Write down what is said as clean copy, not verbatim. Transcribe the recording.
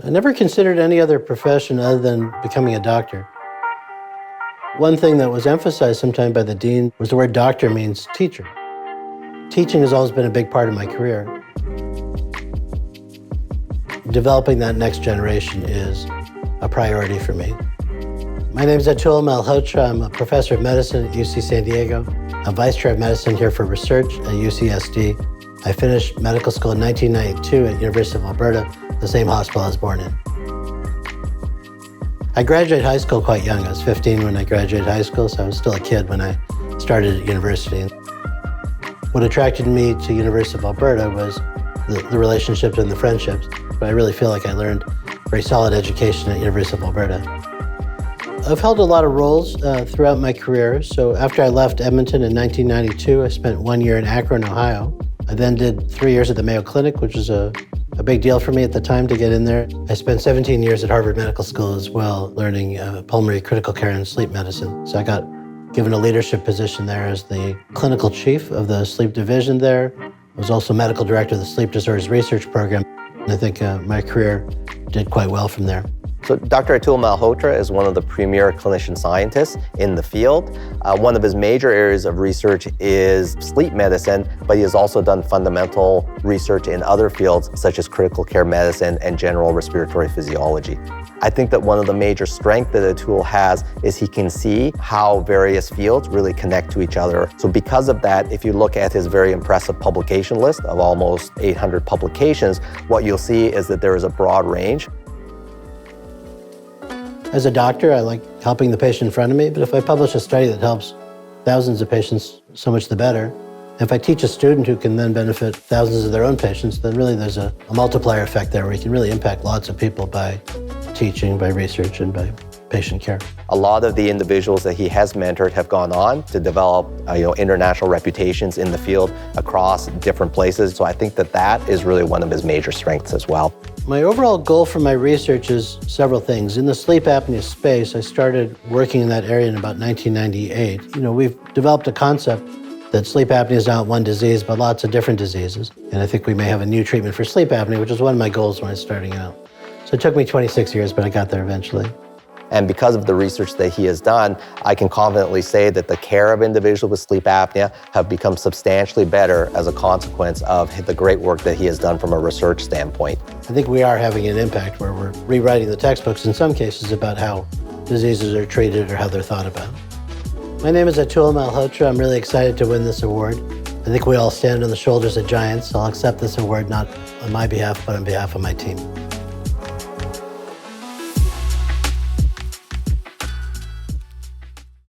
I never considered any other profession other than becoming a doctor. One thing that was emphasized sometime by the dean was the word doctor means teacher. Teaching has always been a big part of my career. Developing that next generation is a priority for me. My name is Atul Malhotra. I'm a professor of medicine at UC San Diego. I'm vice chair of medicine here for research at UCSD. I finished medical school in 1992 at University of Alberta, the same hospital I was born in. I graduated high school quite young. I was 15 when I graduated high school, so I was still a kid when I started at university. What attracted me to University of Alberta was the relationships and the friendships, but I really feel like I learned a very solid education at University of Alberta. I've held a lot of roles throughout my career. So after I left Edmonton in 1992, I spent 1 year in Akron, Ohio. I then did 3 years at the Mayo Clinic, which was a big deal for me at the time to get in there. I spent 17 years at Harvard Medical School as well, learning pulmonary critical care and sleep medicine. So I got given a leadership position there as the clinical chief of the sleep division there. I was also medical director of the Sleep Disorders Research Program. And I think my career did quite well from there. So Dr. Atul Malhotra is one of the premier clinician scientists in the field. One of his major areas of research is sleep medicine, but he has also done fundamental research in other fields such as critical care medicine and general respiratory physiology. I think that one of the major strengths that Atul has is he can see how various fields really connect to each other. So because of that, if you look at his very impressive publication list of almost 800 publications, what you'll see is that there is a broad range. As a doctor, I like helping the patient in front of me, but if I publish a study that helps thousands of patients, so much the better. If I teach a student who can then benefit thousands of their own patients, then really there's a multiplier effect there where you can really impact lots of people by teaching, by research, and by patient care. A lot of the individuals that he has mentored have gone on to develop international reputations in the field across different places. So I think that is really one of his major strengths as well. My overall goal for my research is several things. In the sleep apnea space, I started working in that area in about 1998. We've developed a concept that sleep apnea is not one disease, but lots of different diseases. And I think we may have a new treatment for sleep apnea, which was one of my goals when I was starting out. So it took me 26 years, but I got there eventually. And because of the research that he has done, I can confidently say that the care of individuals with sleep apnea have become substantially better as a consequence of the great work that he has done from a research standpoint. I think we are having an impact where we're rewriting the textbooks in some cases about how diseases are treated or how they're thought about. My name is Atul Malhotra. I'm really excited to win this award. I think we all stand on the shoulders of giants. I'll accept this award not on my behalf, but on behalf of my team.